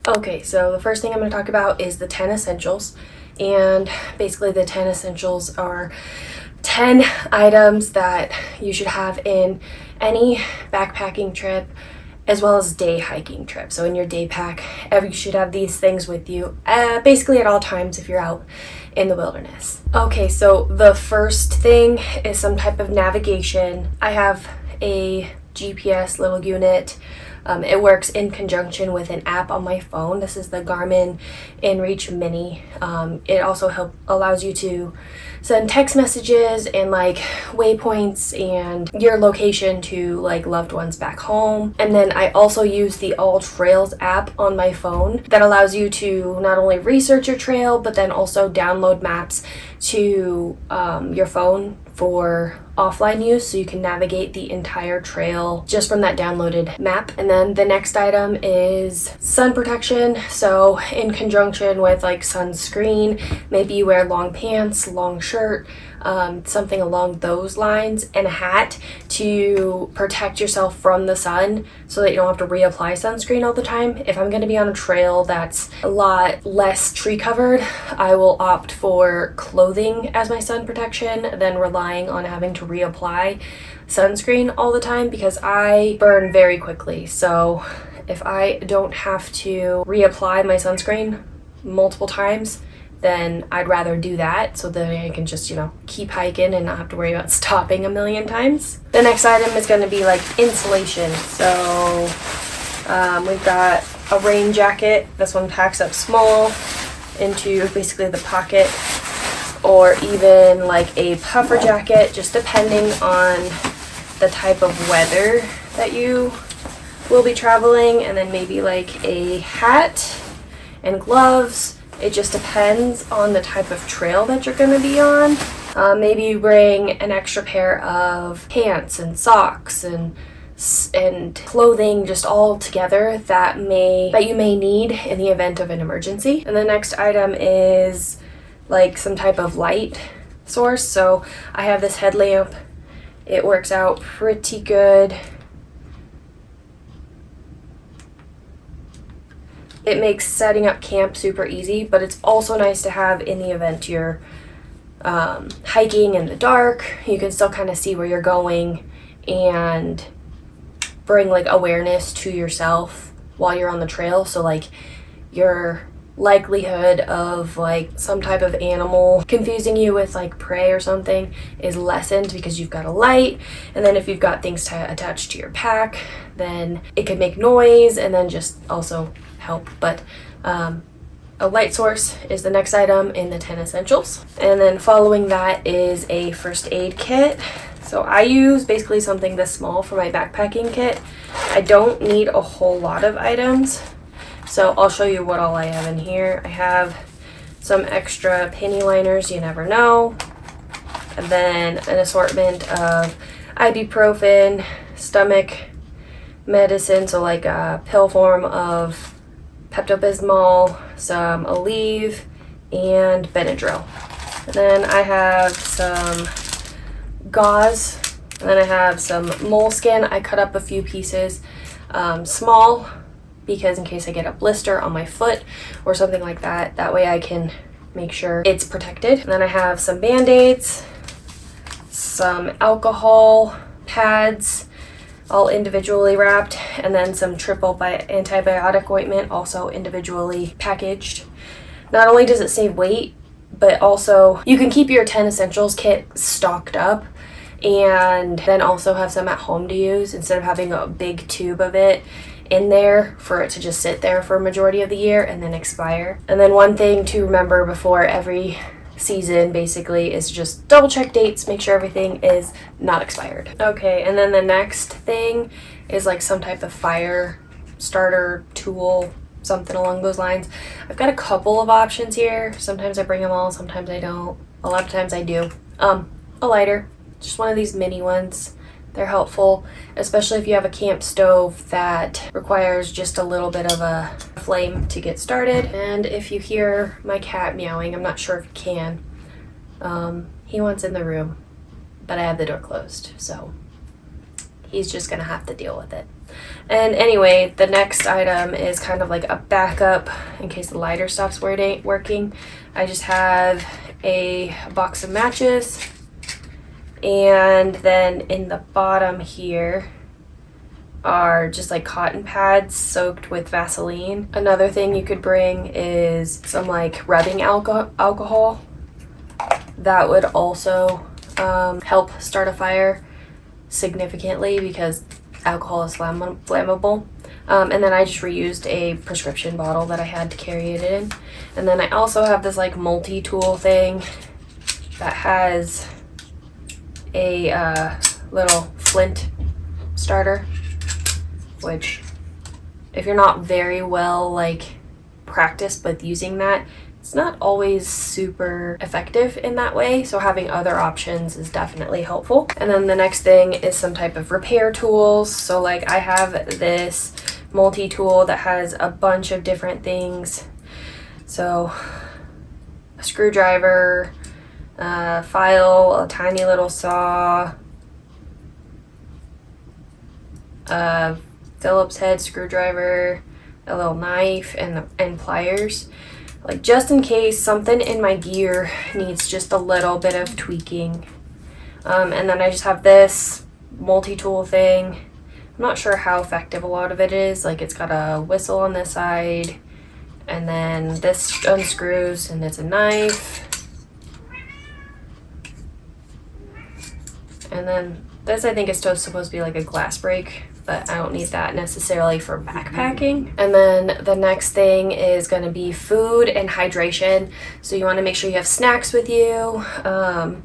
Okay, so the first thing I'm going to talk about is the 10 essentials. And basically the 10 essentials are 10 items that you should have in any backpacking trip as well as day hiking trip. So in your day pack, you should have these things with you basically at all times if you're out in the wilderness. Okay, so the first thing is some type of navigation. I have a GPS little unit. It works in conjunction with an app on my phone. This is the Garmin InReach Mini. It also allows you to send text messages and like waypoints and your location to like loved ones back home. And then I also use the AllTrails app on my phone that allows you to not only research your trail, but then also download maps to your phone for offline use, so you can navigate the entire trail just from that downloaded map. And then the next item is sun protection. So in conjunction with like sunscreen, maybe you wear long pants, long shirt, something along those lines, and a hat to protect yourself from the sun so that you don't have to reapply sunscreen all the time. If I'm going to be on a trail that's a lot less tree covered, I will opt for clothing as my sun protection than relying on having to reapply sunscreen all the time, because I burn very quickly. So if I don't have to reapply my sunscreen multiple times, then I'd rather do that so that I can just, keep hiking and not have to worry about stopping a million times. The next item is going to be like insulation. So we've got a rain jacket. This one packs up small into basically the pocket, or even like a puffer jacket, just depending on the type of weather that you will be traveling. And then maybe like a hat and gloves. It just depends on the type of trail that you're going to be on. Maybe you bring an extra pair of pants and socks and clothing just all together that you may need in the event of an emergency. And the next item is like some type of light source. So I have this headlamp. It works out pretty good. It makes setting up camp super easy, but it's also nice to have in the event you're hiking in the dark. You can still kind of see where you're going and bring like awareness to yourself while you're on the trail. So like your likelihood of like some type of animal confusing you with like prey or something is lessened because you've got a light. And then if you've got things attached to your pack, then it could make noise and then just also help. But a light source is the next item in the 10 essentials. And then following that is a first aid kit. So I use basically something this small for my backpacking kit. I don't need a whole lot of items, so I'll show you what all I have in here. I have some extra penny liners, you never know, and then an assortment of ibuprofen, stomach medicine, so like a pill form of Pepto-Bismol, some Aleve, and Benadryl. And then I have some gauze, and then I have some moleskin. I cut up a few pieces small because in case I get a blister on my foot or something like that, that way I can make sure it's protected. And then I have some Band-Aids, some alcohol pads, all individually wrapped, and then some triple antibiotic ointment, also individually packaged. Not only does it save weight, but also you can keep your 10 essentials kit stocked up and then also have some at home to use instead of having a big tube of it in there for it to just sit there for a majority of the year and then expire. And then one thing to remember before every season basically is just double check dates, make sure everything is not expired. Okay, and then the next thing is like some type of fire starter tool, something along those lines. I've got a couple of options here. Sometimes I bring them all, sometimes I don't. A lot of times I do. A lighter, just one of these mini ones. They're helpful, especially if you have a camp stove that requires just a little bit of a flame to get started. And if you hear my cat meowing, I'm not sure if you can, He wants in the room, but I have the door closed, so he's just gonna have to deal with it. And anyway, the next item is kind of like a backup in case the lighter stops working. I just have a box of matches, and then in the bottom here are just like cotton pads soaked with Vaseline. Another thing you could bring is some like rubbing alcohol. That would also help start a fire significantly because alcohol is flammable. And then I just reused a prescription bottle that I had to carry it in. And then I also have this like multi-tool thing that has a little flint starter, which if you're not very well like practiced with using that, it's not always super effective in that way, so having other options is definitely helpful. And then the next thing is some type of repair tools. So like I have this multi-tool that has a bunch of different things. So a screwdriver, a file, a tiny little saw, a Phillips head screwdriver, a little knife, and pliers. Like just in case something in my gear needs just a little bit of tweaking. And then I just have this multi-tool thing. I'm not sure how effective a lot of it is. Like it's got a whistle on this side, and then this unscrews and it's a knife. And then this I think is supposed to be like a glass break, but I don't need that necessarily for backpacking. And then the next thing is going to be food and hydration. So you want to make sure you have snacks with you. And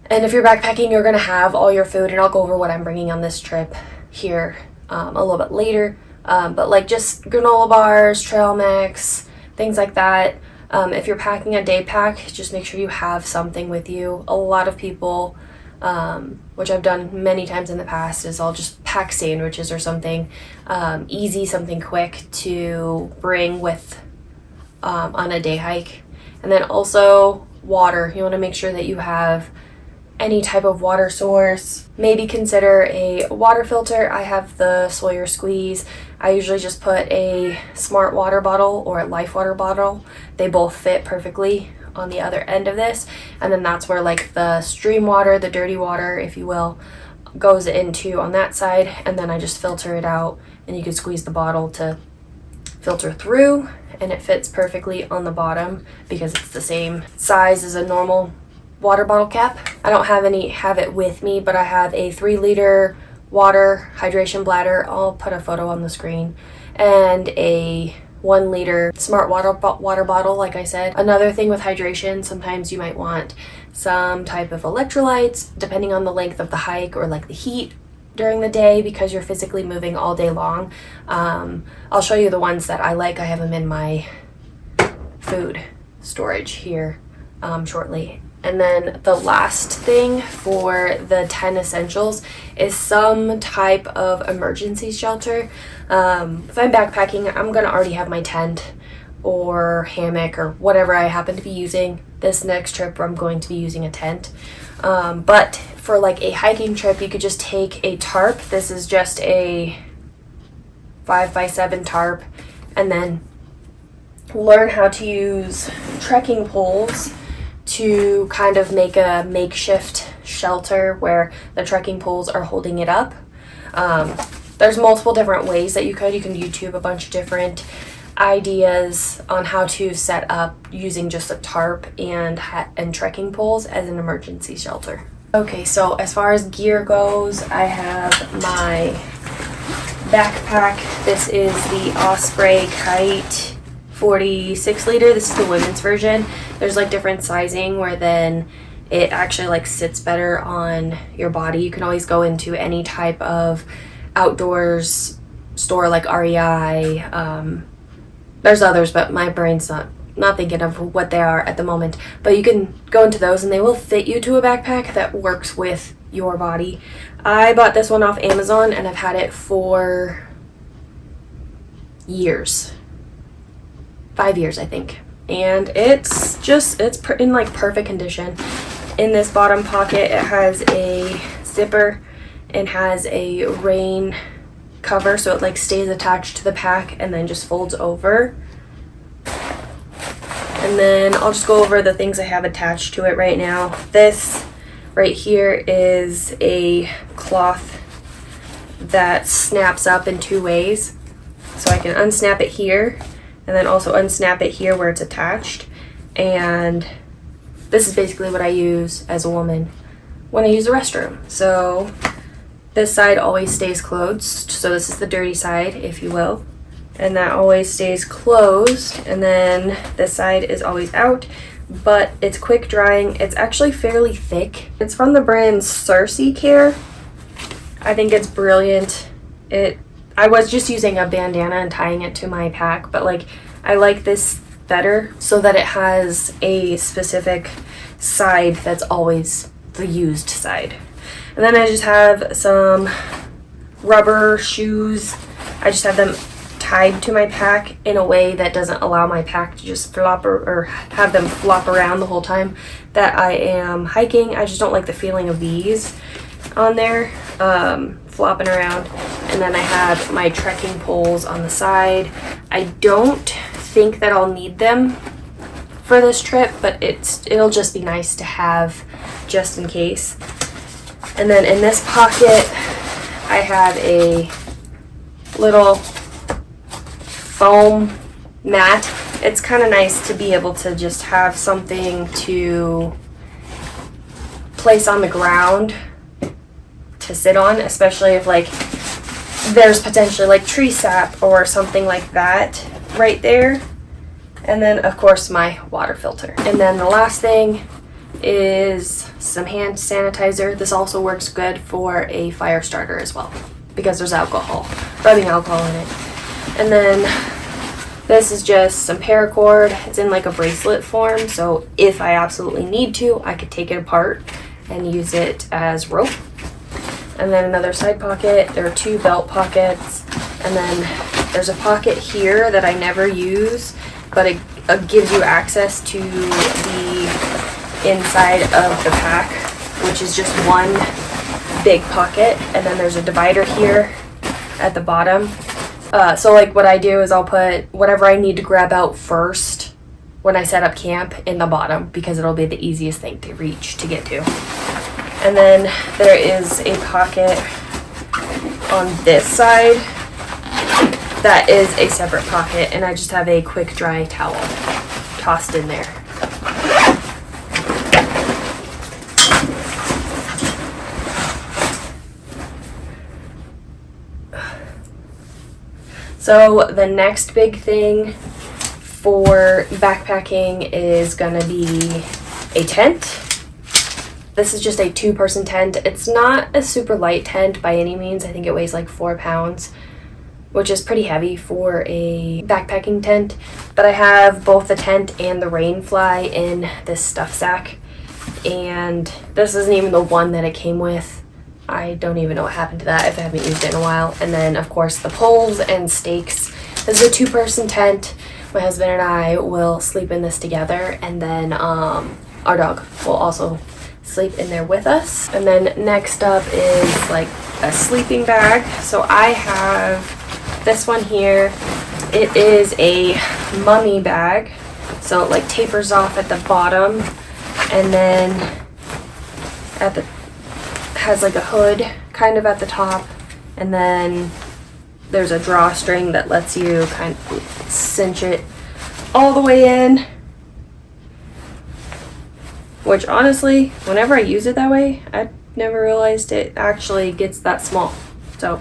if you're backpacking, you're going to have all your food, and I'll go over what I'm bringing on this trip here a little bit later. But like just granola bars, trail mix, things like that. If you're packing a day pack, just make sure you have something with you. A lot of people, which I've done many times in the past, is I'll just pack sandwiches or something easy, something quick to bring with on a day hike. And then also water. You want to make sure that you have any type of water source. Maybe consider a water filter. I have the Sawyer Squeeze. I usually just put a Smart water bottle or a Life water bottle. They both fit perfectly on the other end of this, and then that's where like the stream water, the dirty water if you will, goes into on that side, and then I just filter it out, and you can squeeze the bottle to filter through, and it fits perfectly on the bottom because it's the same size as a normal water bottle cap. I don't have it with me, but I have a 3-liter water hydration bladder. I'll put a photo on the screen, and a 1-liter Smart water bottle, like I said. Another thing with hydration, sometimes you might want some type of electrolytes depending on the length of the hike or like the heat during the day because you're physically moving all day long. I'll show you the ones that I like. I have them in my food storage here shortly. And then the last thing for the 10 essentials is some type of emergency shelter. If I'm backpacking, I'm gonna already have my tent or hammock or whatever I happen to be using. This next trip I'm going to be using a tent. But for like a hiking trip, you could just take a tarp. This is just a 5x7 tarp, and then learn how to use trekking poles to kind of make a makeshift shelter where the trekking poles are holding it up. There's multiple different ways that you can YouTube a bunch of different ideas on how to set up using just a tarp and trekking poles as an emergency shelter. Okay, so as far as gear goes, I have my backpack. This is the Osprey Kite 46 liter. This is the women's version. There's like different sizing where then it actually like sits better on your body. You can always go into any type of outdoors store like REI. There's others, but my brain's not thinking of what they are at the moment. But you can go into those and they will fit you to a backpack that works with your body. I bought this one off Amazon and I've had it for years. 5 years, I think. and it's in like perfect condition. In this bottom pocket, it has a zipper and has a rain cover, so it like stays attached to the pack and then just folds over. And then I'll just go over the things I have attached to it right now. This right here is a cloth that snaps up in 2 ways. So I can unsnap it here and then also unsnap it here where it's attached. And this is basically what I use as a woman when I use the restroom. So this side always stays closed. So this is the dirty side, if you will. And that always stays closed. And then this side is always out, but it's quick drying. It's actually fairly thick. It's from the brand Cersei Care. I think it's brilliant. I was just using a bandana and tying it to my pack, but like I like this better so that it has a specific side that's always the used side. And then I just have some rubber shoes. I just have them tied to my pack in a way that doesn't allow my pack to just flop or have them flop around the whole time that I am hiking. I just don't like the feeling of these on there flopping around. And then I have my trekking poles on the side. I don't think that I'll need them for this trip, but it'll just be nice to have just in case. And then in this pocket I have a little foam mat. It's kind of nice to be able to just have something to place on the ground to sit on, especially if like there's potentially like tree sap or something like that right there. And then of course my water filter. And then the last thing is some hand sanitizer. This also works good for a fire starter as well because there's rubbing alcohol in it. And then this is just some paracord. It's in like a bracelet form, so if I absolutely need to, I could take it apart and use it as rope. And then another side pocket. There are 2 belt pockets. And then there's a pocket here that I never use, but it gives you access to the inside of the pack, which is just one big pocket. And then there's a divider here at the bottom. So like what I do is I'll put whatever I need to grab out first when I set up camp in the bottom because it'll be the easiest thing to reach to get to. And then there is a pocket on this side that is a separate pocket, and I just have a quick dry towel tossed in there. So the next big thing for backpacking is gonna be a tent. This is just a 2-person tent. It's not a super light tent by any means. I think it weighs like 4 pounds, which is pretty heavy for a backpacking tent. But I have both the tent and the rain fly in this stuff sack. And this isn't even the one that it came with. I don't even know what happened to that if I haven't used it in a while. And then of course the poles and stakes. This is a 2-person tent. My husband and I will sleep in this together, and then our dog will also sleep in there with us. And then next up is like a sleeping bag. So I have this one here. It is a mummy bag, so it like tapers off at the bottom, and then has like a hood kind of at the top, and then there's a drawstring that lets you kind of cinch it all the way in. Which honestly, whenever I use it that way, I never realized it actually gets that small. So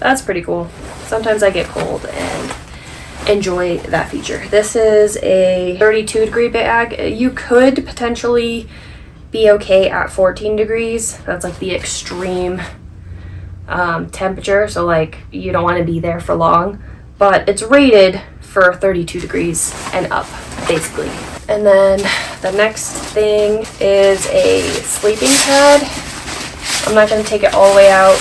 that's pretty cool. Sometimes I get cold and enjoy that feature. This is a 32-degree bag. You could potentially be okay at 14 degrees. That's like the extreme temperature. So like you don't want to be there for long, but it's rated for 32 degrees and up, basically. And then the next thing is a sleeping pad. I'm not going to take it all the way out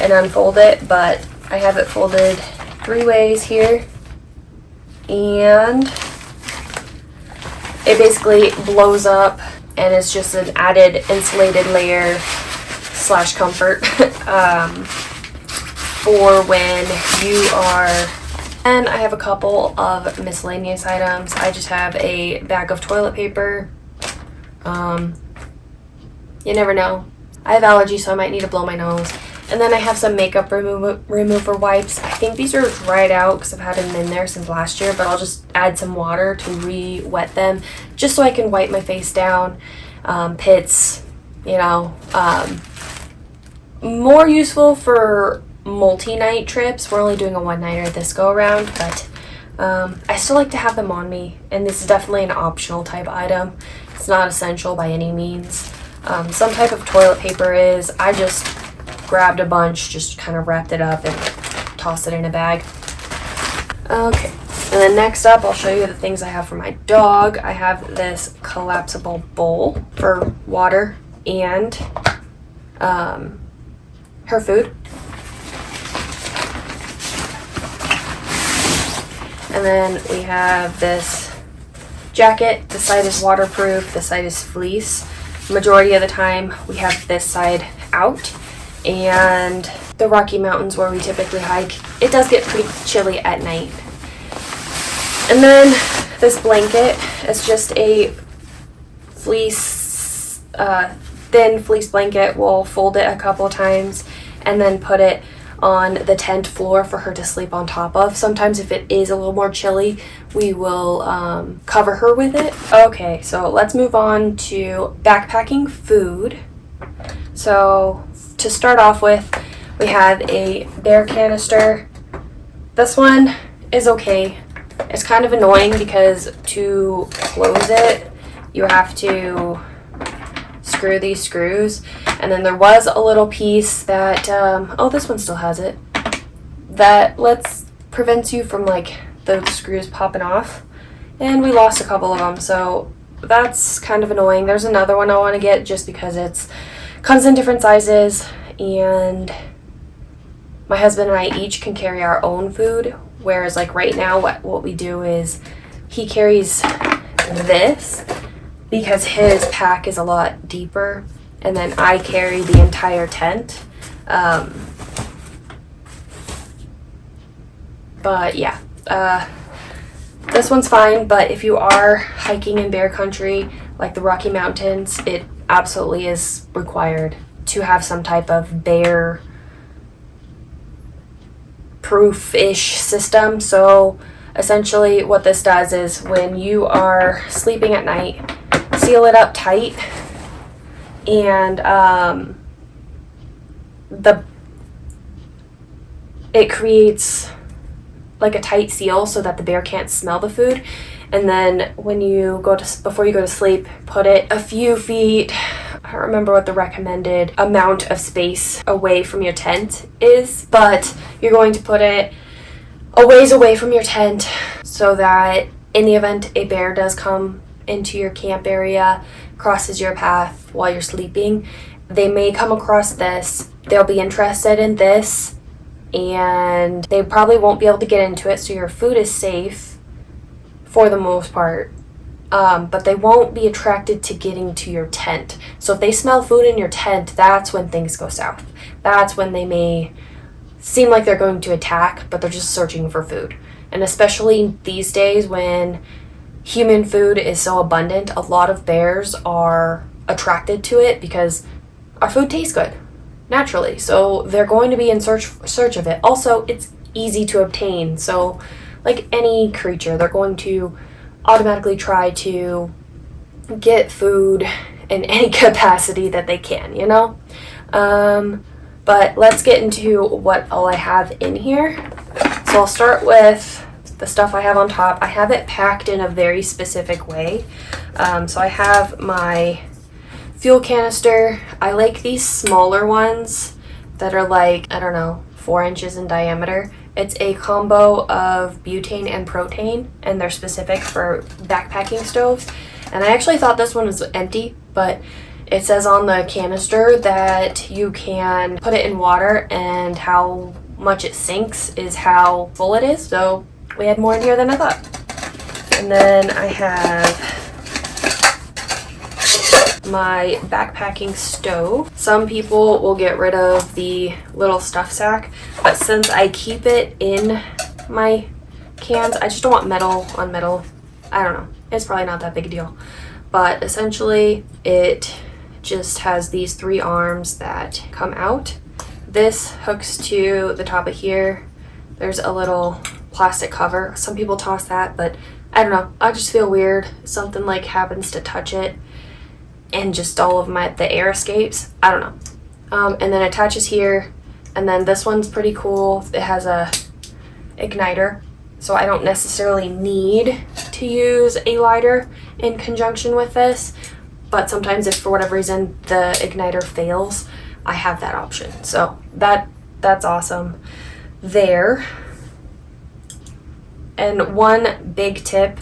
and unfold it, but I have it folded 3 ways here. and it basically blows up and it's just an added insulated layer slash comfort for when you are. And I have a couple of miscellaneous items. I just have a bag of toilet paper. You never know. I have allergies, so I might need to blow my nose. And then I have some makeup remover wipes. I think these are dried out because I've had them in there since last year, but I'll just add some water to re-wet them just so I can wipe my face down. Pits, you know. More useful for multi-night trips. We're only doing a one-nighter this go around, but I still like to have them on me, and this is definitely an optional type item. It's not essential by any means. Some type of toilet paper is. I just grabbed a bunch, just kind of wrapped it up and tossed it in a bag. Okay, and then next up I'll show you the things I have for my dog. I have this collapsible bowl for water and her food. And then we have this jacket. This side is waterproof, this side is fleece. Majority of the time we have this side out. And the Rocky Mountains where we typically hike, it does get pretty chilly at night. And then this blanket is just a fleece, thin fleece blanket. We'll fold it a couple times and then put it on the tent floor for her to sleep on top of. Sometimes if it is a little more chilly, we will cover her with it. Okay, so let's move on to backpacking food. So to start off with, we have a bear canister. This one is okay. It's kind of annoying because to close it, you have to screw these screws. And then there was a little piece that, oh, this one still has it, that prevents you from like the screws popping off. And we lost a couple of them, so that's kind of annoying. There's another one I want to get just because it's comes in different sizes, and my husband and I each can carry our own food, whereas like right now what we do is he carries this because his pack is a lot deeper, and then I carry the entire tent. But yeah, this one's fine, but if you are hiking in bear country like the Rocky Mountains, it absolutely is required to have some type of bear proof-ish system. So essentially what this does is when you are sleeping at night, seal it up tight, and it creates like a tight seal so that the bear can't smell the food. And then when you before you go to sleep, put it a few feet, I don't remember what the recommended amount of space away from your tent is, but you're going to put it a ways away from your tent so that in the event a bear does come into your camp area, crosses your path while you're sleeping, they may come across this, they'll be interested in this, and they probably won't be able to get into it, so your food is safe for the most part, but they won't be attracted to getting to your tent. So if they smell food in your tent, that's when things go south. That's when they may seem like they're going to attack, but they're just searching for food. And especially these days when human food is so abundant, a lot of bears are attracted to it because our food tastes good naturally, so they're going to be in search of it. Also, it's easy to obtain, so like any creature, they're going to automatically try to get food in any capacity that they can, you know? But let's get into what all I have in here. So I'll start with the stuff I have on top. I have it packed in a very specific way. So I have my fuel canister. I like these smaller ones that are like, I don't know, 4 inches in diameter. It's a combo of butane and propane, and they're specific for backpacking stoves. And I actually thought this one was empty, but it says on the canister that you can put it in water, and how much it sinks is how full it is. So we had more in here than I thought. And then I have my backpacking stove. Some people will get rid of the little stuff sack, but since I keep it in my cans, I just don't want metal on metal. I don't know. It's probably not that big a deal. But essentially, it just has these 3 arms that come out. This hooks to the top of here. There's a little plastic cover. Some people toss that, but I don't know. I just feel weird. Something like happens to touch it and just all of the air escapes. I don't know. And then it attaches here. And then this one's pretty cool. It has a igniter. So I don't necessarily need to use a lighter in conjunction with this. But sometimes if for whatever reason the igniter fails, I have that option. So that's awesome there. And one big tip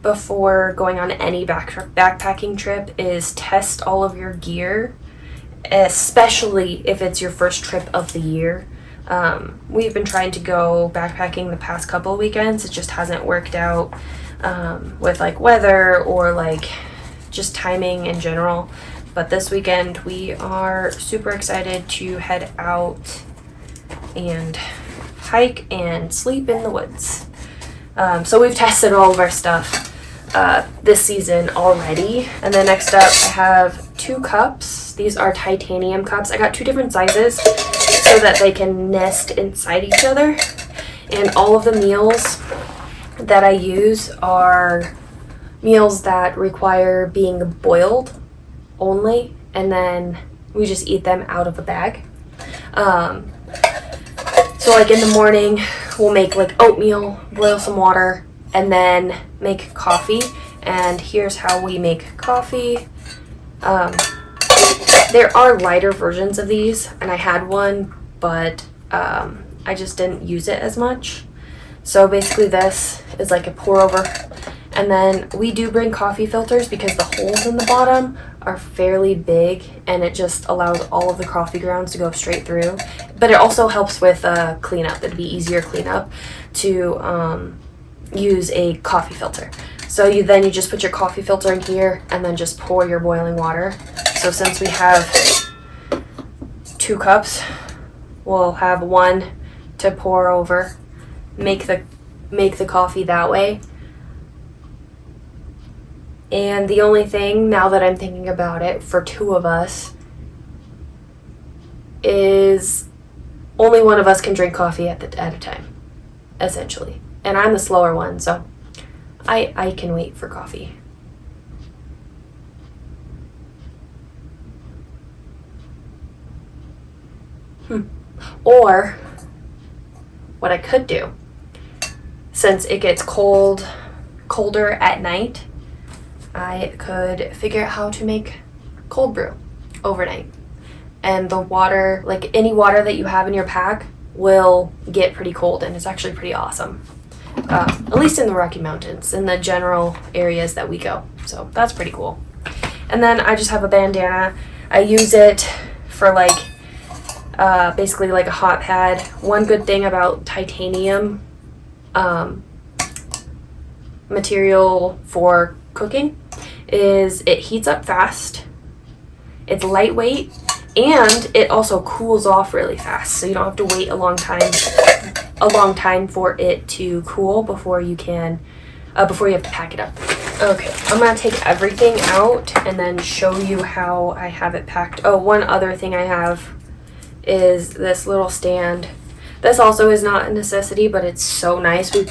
before going on any backpacking trip is test all of your gear, especially if it's your first trip of the year. We've been trying to go backpacking the past couple of weekends. It just hasn't worked out with like weather or like just timing in general. But this weekend we are super excited to head out and hike and sleep in the woods. So we've tested all of our stuff this season already. And then next up I have 2 cups. These are titanium cups. I got 2 different sizes so that they can nest inside each other. And all of the meals that I use are meals that require being boiled only, and then we just eat them out of a bag. So like in the morning we'll make like oatmeal, boil some water, and then make coffee. And here's how we make coffee. There are lighter versions of these, and I had one, but I just didn't use it as much. So basically this is like a pour over. And then we do bring coffee filters because the holes in the bottom are fairly big, and it just allows all of the coffee grounds to go straight through. But it also helps with cleanup. It'd be easier cleanup to use a coffee filter. So you just put your coffee filter in here and then just pour your boiling water. So since we have 2 cups, we'll have 1 to pour over, make the coffee that way. And the only thing, now that I'm thinking about it, for 2 of us, is only one of us can drink coffee at a time, essentially. And I'm the slower one, so I can wait for coffee. Or what I could do, since it gets colder at night, I could figure out how to make cold brew overnight. And the water, like any water that you have in your pack, will get pretty cold, and it's actually pretty awesome. At least in the Rocky Mountains, in the general areas that we go. So that's pretty cool. And then I just have a bandana. I use it for like basically like a hot pad. One good thing about titanium material for cooking is it heats up fast, it's lightweight, and it also cools off really fast, so you don't have to wait a long time for it to cool before you have to pack it up. Okay, I'm gonna take everything out and then show you how I have it packed. Oh, one other thing I have is this little stand. This also is not a necessity, but it's so nice. We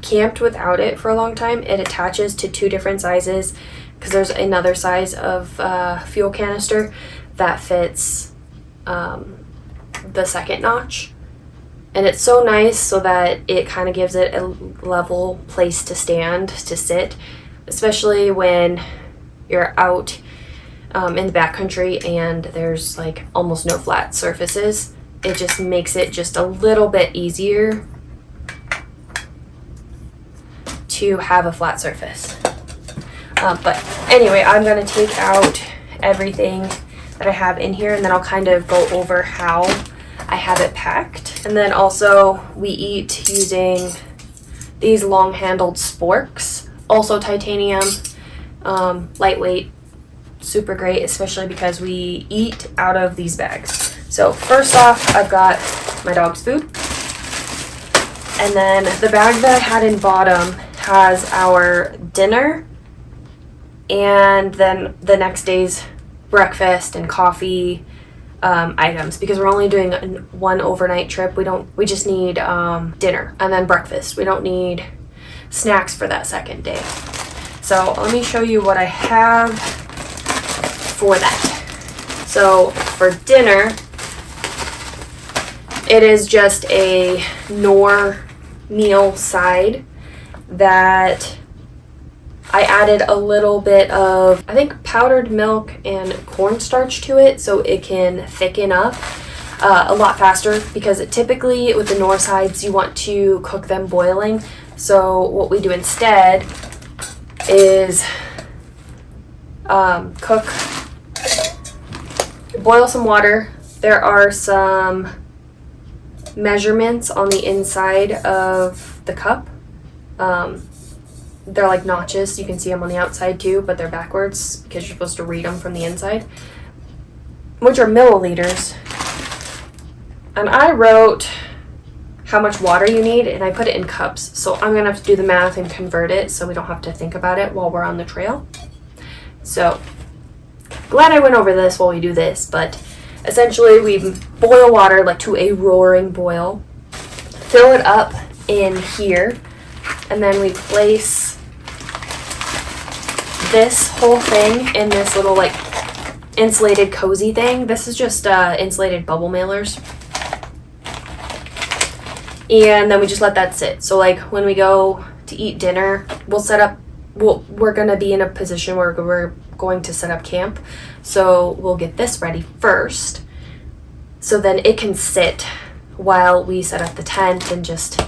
camped without it for a long time. It attaches to 2 different sizes because there's another size of fuel canister that fits the second notch, and it's so nice so that it kind of gives it a level place to stand, to sit, especially when you're out in the backcountry and there's like almost no flat surfaces. It just makes it just a little bit easier to have a flat surface. But anyway, I'm going to take out everything that I have in here, and then I'll kind of go over how I have it packed. And then also we eat using these long-handled sporks, also titanium, lightweight, super great, especially because we eat out of these bags. So first off, I've got my dog's food. And then the bag that I had in bottom has our dinner and then the next day's breakfast and coffee items, because we're only doing one overnight trip. We just need dinner and then breakfast. We don't need snacks for that second day. So let me show you what I have for that. So for dinner, it is just a Knorr meal side that I added a little bit of, I think, powdered milk and cornstarch to it so it can thicken up a lot faster, because typically with the Knorr sides you want to cook them boiling. So what we do instead is boil some water. There are some measurements on the inside of the cup. They're like notches. You can see them on the outside too, but they're backwards because you're supposed to read them from the inside, which are milliliters. And I wrote how much water you need and I put it in cups. So I'm gonna have to do the math and convert it so we don't have to think about it while we're on the trail. So glad I went over this while we do this, but essentially we boil water like to a roaring boil, fill it up in here, and then we place this whole thing in this little like insulated cozy thing. This is just insulated bubble mailers. And then we just let that sit. So like when we go to eat dinner, we're gonna be in a position where we're going to set up camp. So we'll get this ready first, so then it can sit while we set up the tent and just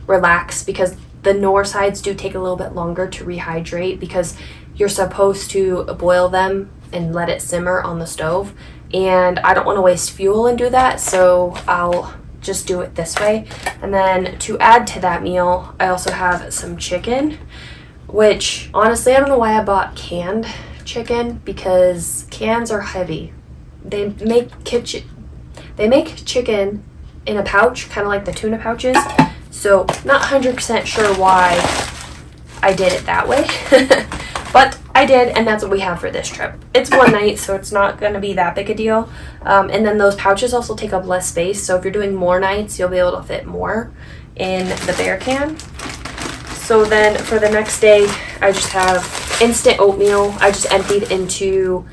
relax, because the Knorr sides do take a little bit longer to rehydrate because you're supposed to boil them and let it simmer on the stove. And I don't want to waste fuel and do that, so I'll just do it this way. And then to add to that meal, I also have some chicken, which honestly, I don't know why I bought canned chicken, because cans are heavy. They make chicken in a pouch, kind of like the tuna pouches. So not 100% sure why I did it that way, but I did, and that's what we have for this trip. It's one night, so it's not going to be that big a deal. And then those pouches also take up less space, so if you're doing more nights, you'll be able to fit more in the bear can. So then for the next day, I just have instant oatmeal. I just emptied into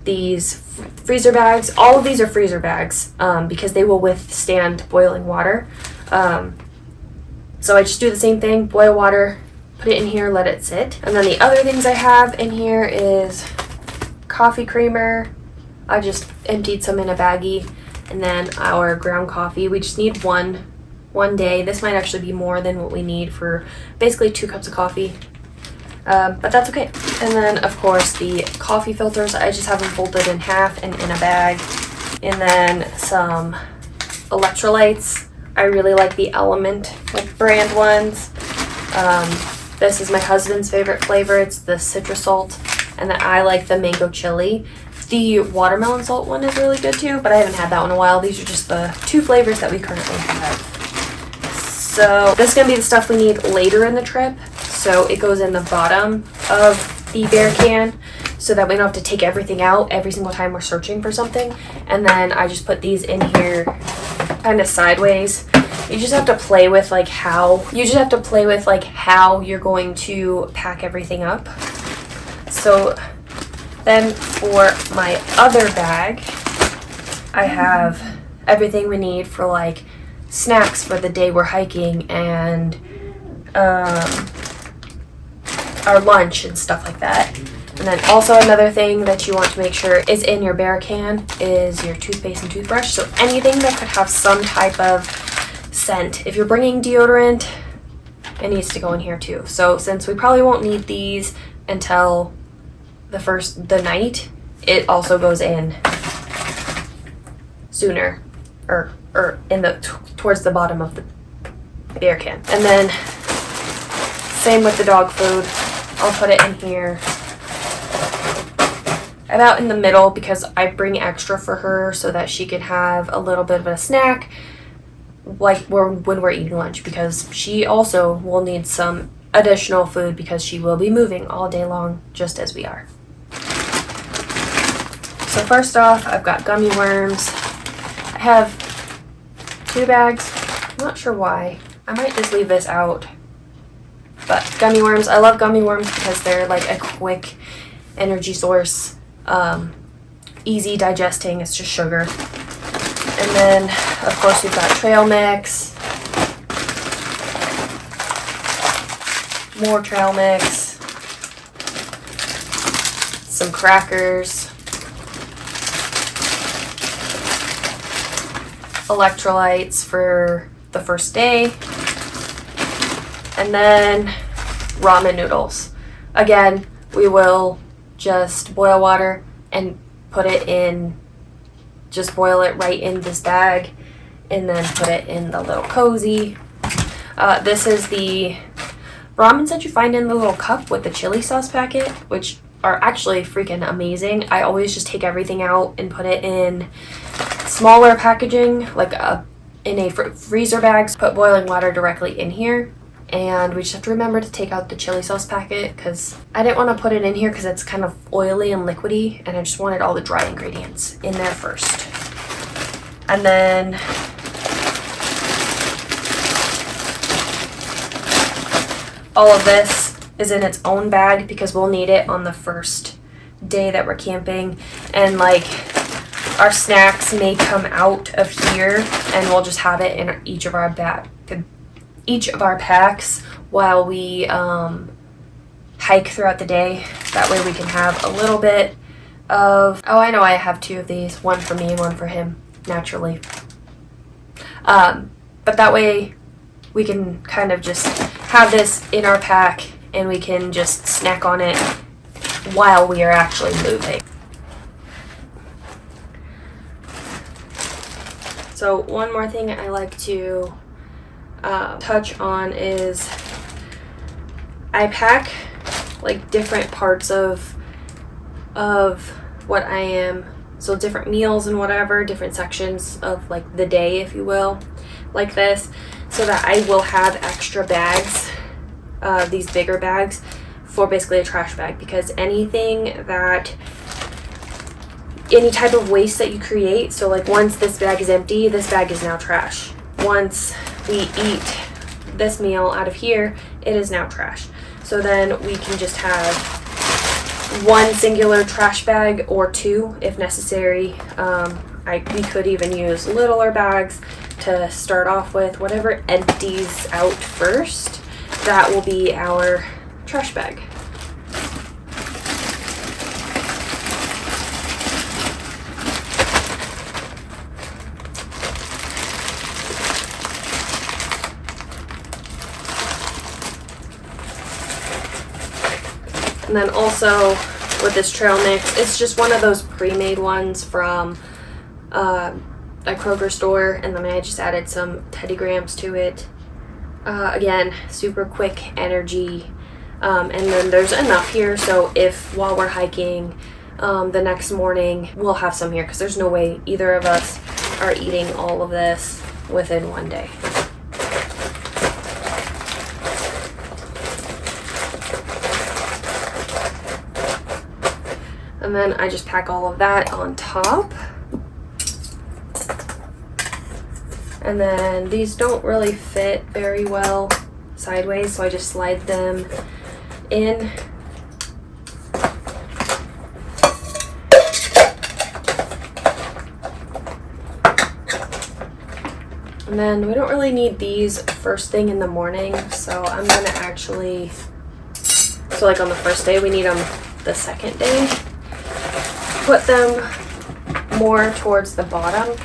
these freezer bags. All of these are freezer bags because they will withstand boiling water. So I just do the same thing, boil water, put it in here, let it sit. And then the other things I have in here is coffee creamer. I just emptied some in a baggie. And then our ground coffee. We just need one day. This might actually be more than what we need for basically 2 cups of coffee. But that's okay. And then of course the coffee filters, I just have them folded in half and in a bag. And then some electrolytes. I really like the Element brand ones. This is my husband's favorite flavor. It's the citrus salt, and then I like the mango chili. The watermelon salt one is really good too, but I haven't had that one in a while. These are just the 2 flavors that we currently have. So this is gonna be the stuff we need later in the trip. So it goes in the bottom of the bear can so that we don't have to take everything out every single time we're searching for something. And then I just put these in here kind of sideways. You just have to play with like how you're going to pack everything up. So then for my other bag, I have everything we need for like snacks for the day we're hiking and our lunch and stuff like that. And then also another thing that you want to make sure is in your bear can is your toothpaste and toothbrush. So anything that could have some type of scent. If you're bringing deodorant, it needs to go in here too. So since we probably won't need these until the night, it also goes in sooner, or in the towards the bottom of the bear can. And then Same with the dog food. I'll put it in here about in the middle because I bring extra for her so that she can have a little bit of a snack like when we're eating lunch, because she also will need some additional food because she will be moving all day long just as we are. So first off, I've got gummy worms. I have 2 bags. I'm not sure why. I might just leave this out. But gummy worms, I love gummy worms because they're like a quick energy source. Easy digesting, it's just sugar. And then, of course, we've got trail mix. More trail mix. Some crackers. Electrolytes for the first day. And then ramen noodles. Again, we will just boil water and put it in, just boil it right in this bag and then put it in the little cozy. This is the ramens that you find in the little cup with the chili sauce packet, which are actually freaking amazing. I always just take everything out and put it in smaller packaging, like in a freezer bag. Put boiling water directly in here. And we just have to remember to take out the chili sauce packet because I didn't want to put it in here because it's kind of oily and liquidy, and I just wanted all the dry ingredients in there first. And then all of this is in its own bag because we'll need it on the first day that we're camping. And like our snacks may come out of here and we'll just have it in each of our packs while we hike throughout the day. That way we can have a little bit of, oh, I know I have 2 of these, one for me and one for him, naturally. But that way we can kind of just have this in our pack and we can just snack on it while we are actually moving. So one more thing I like to touch on is I pack like different parts of what I am, so different meals and whatever, different sections of like the day, if you will, like this, so that I will have extra bags, these bigger bags for basically a trash bag, because any type of waste that you create, so like once this bag is empty, this bag is now trash. Once we eat this meal out of here, it is now trash. So then we can just have one singular trash bag or 2 if necessary. We could even use littler bags to start off with. Whatever empties out first, that will be our trash bag. And then also with this trail mix, it's just one of those pre-made ones from a Kroger store, and then I just added some Teddy Grahams to it. Again, super quick energy, and then there's enough here, so if while we're hiking the next morning, we'll have some here, because there's no way either of us are eating all of this within one day. And then I just pack all of that on top. And then these don't really fit very well sideways, so I just slide them in. And then we don't really need these first thing in the morning, so I'm gonna actually, so like on the first day, we need them the second day. Put them more towards the bottom.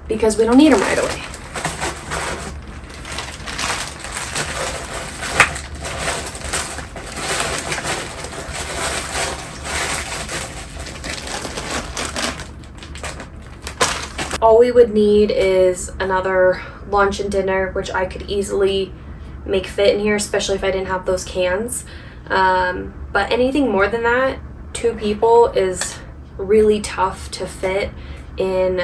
Because we don't need them right away. all we would need is another lunch and dinner, which I could easily make fit in here, especially if I didn't have those cans. But anything more than that, 2 people is really tough to fit in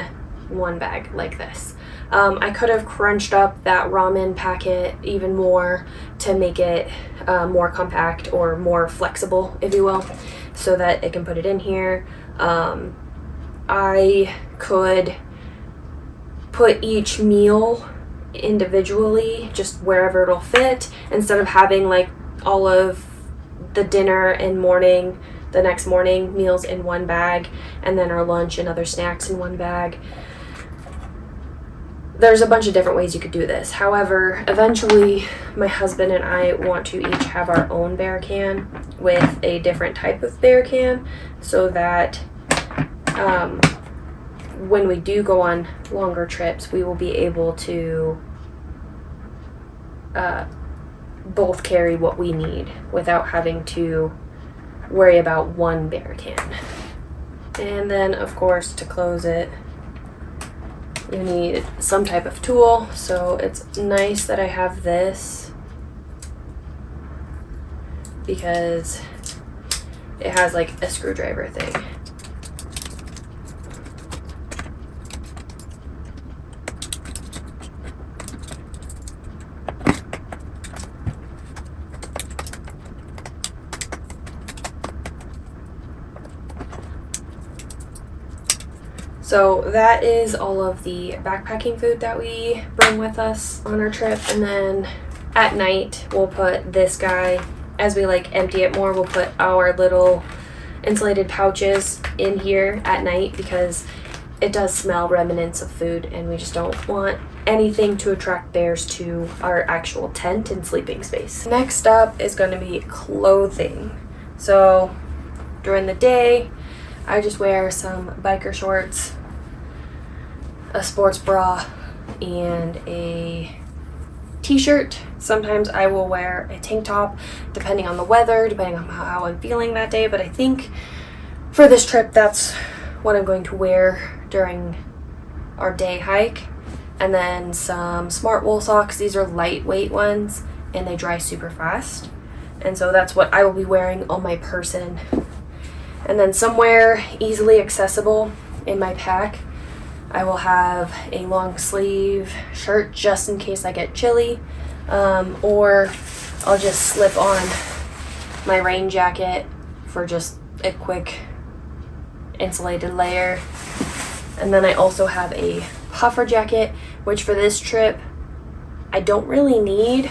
one bag like this. I could have crunched up that ramen packet even more to make it more compact or more flexible, if you will, so that it can put it in here. I could put each meal individually, just wherever it'll fit, instead of having like all of the dinner and the next morning meals in one bag, and then our lunch and other snacks in one bag. There's a bunch of different ways you could do this. However, eventually my husband and I want to each have our own bear can with a different type of bear can, so that when we do go on longer trips, we will be able to both carry what we need without having to worry about one bear can. And then, of course, to close it, you need some type of tool. So it's nice that I have this because it has like a screwdriver thing. So that is all of the backpacking food that we bring with us on our trip. And then at night, we'll put this guy, as we like empty it more, we'll put our little insulated pouches in here at night because it does smell remnants of food and we just don't want anything to attract bears to our actual tent and sleeping space. Next up is going to be clothing. So during the day, I just wear some biker shorts, a sports bra, and a t-shirt. Sometimes I will wear a tank top depending on the weather, depending on how I'm feeling that day, but I think for this trip that's what I'm going to wear during our day hike. And then some smart wool socks. These are lightweight ones and they dry super fast, and so that's what I will be wearing on my person. And then somewhere easily accessible in my pack, I will have a long sleeve shirt just in case I get chilly, or I'll just slip on my rain jacket for just a quick insulated layer. And then I also have a puffer jacket, which for this trip I don't really need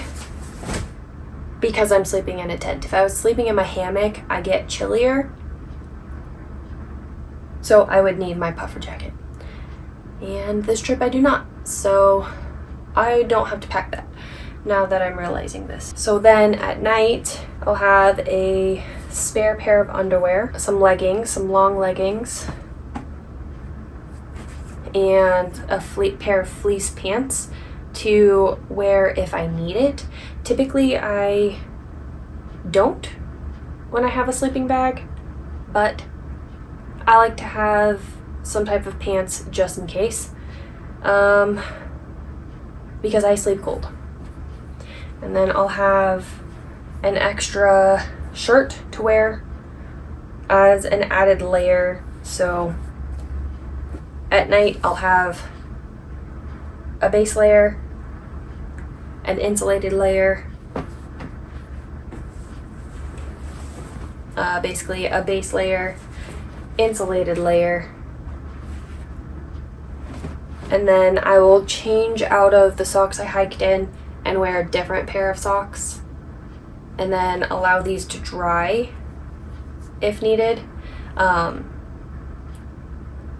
because I'm sleeping in a tent. If I was sleeping in my hammock, I get chillier, so I would need my puffer jacket. And this trip I do not, so I don't have to pack that now that I'm realizing this. So then at night, I'll have a spare pair of underwear, some leggings, some long leggings, and a pair of fleece pants to wear if I need it. Typically I don't when I have a sleeping bag, but I like to have some type of pants just in case, because I sleep cold. And then I'll have an extra shirt to wear as an added layer. So at night I'll have a base layer, an insulated layer, basically a base layer, insulated layer, and then I will change out of the socks I hiked in and wear a different pair of socks, and then allow these to dry if needed, and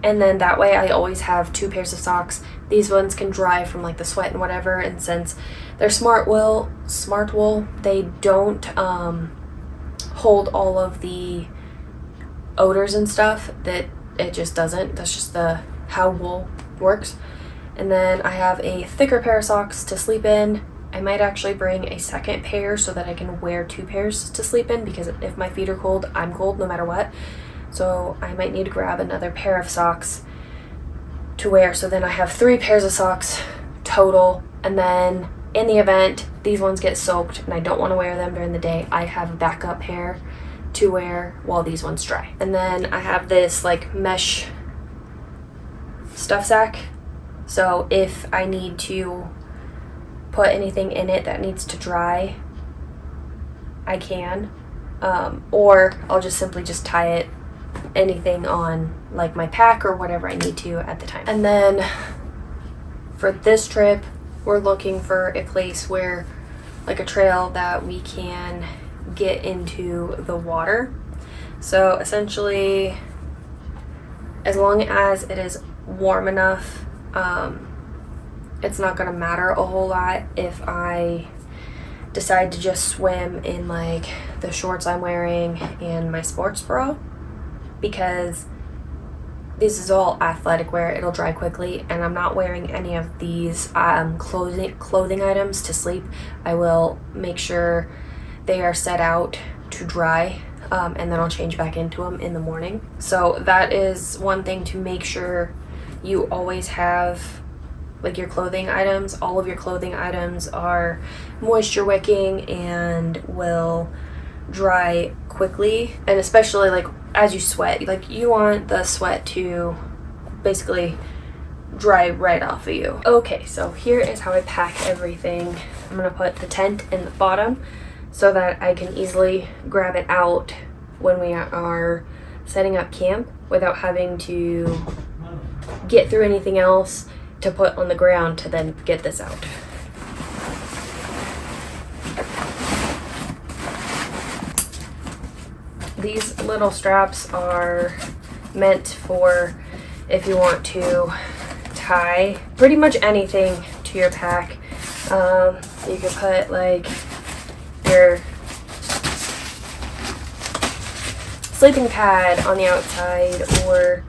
then that way I always have 2 pairs of socks. These ones can dry from like the sweat and whatever, and since they're smart wool, they don't hold all of the odors and stuff. That it just doesn't. That's just how wool works. And then I have a thicker pair of socks to sleep in. I might actually bring a second pair so that I can wear 2 pairs to sleep in, because if my feet are cold, I'm cold no matter what. So I might need to grab another pair of socks to wear. So then I have 3 pairs of socks total, and then in the event these ones get soaked and I don't want to wear them during the day, I have a backup pair to wear while these ones dry. And then I have this like mesh stuff sack, so if I need to put anything in it that needs to dry, I can, or I'll just simply just tie anything on like my pack or whatever I need to at the time. And then for this trip, we're looking for a place where, like a trail that we can get into the water. So essentially, as long as it is warm enough, it's not gonna matter a whole lot if I decide to just swim in like the shorts I'm wearing and my sports bra, because this is all athletic wear. It'll dry quickly, and I'm not wearing any of these clothing items to sleep. I will make sure they are set out to dry, and then I'll change back into them in the morning. So that is one thing to make sure you always have, like your clothing items. All of your clothing items are moisture wicking and will dry quickly, and especially like as you sweat, like you want the sweat to basically dry right off of you. Okay, so here is how I pack everything. I'm gonna put the tent in the bottom so that I can easily grab it out when we are setting up camp without having to get through anything else to put on the ground to then get this out. These little straps are meant for if you want to tie pretty much anything to your pack. You could put like your sleeping pad on the outside, or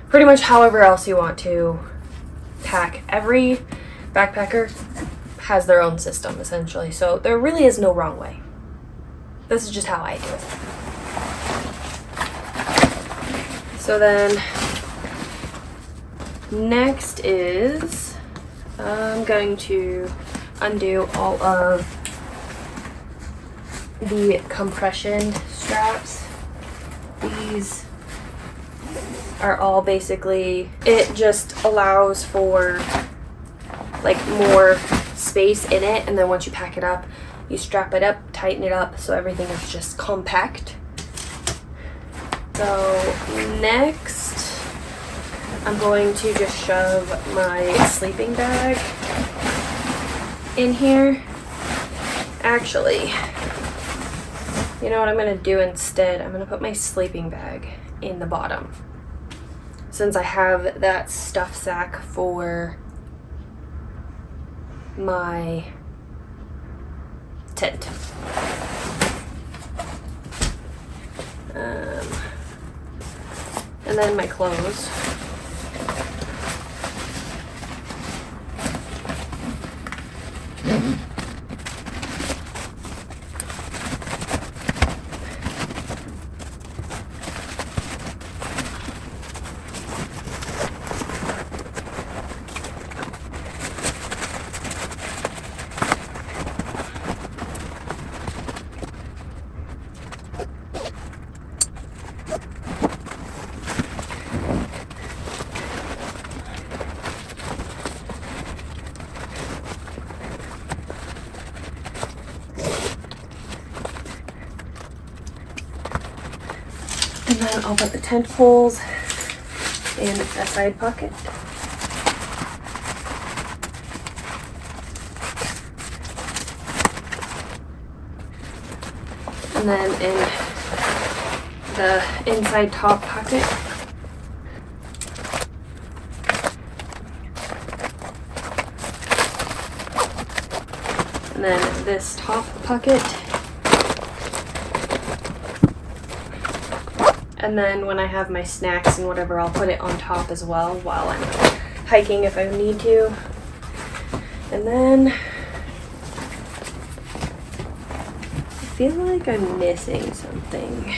pretty much however else you want to pack. Every backpacker has their own system essentially, so there really is no wrong way. This is just how I do it. So then next is I'm going to undo all of the compression straps. These are all basically, it just allows for like more space in it, and then once you pack it up, you strap it up, tighten it up so everything is just compact. So next, I'm going to just shove my sleeping bag in here. Actually, you know what I'm going to do instead? I'm going to put my sleeping bag in the bottom, since I have that stuff sack for my tent. And then my clothes. And then I'll put the tent poles in a side pocket. And then in the inside top pocket. And then this top pocket. And then when I have my snacks and whatever, I'll put it on top as well while I'm hiking if I need to. And then I feel like I'm missing something.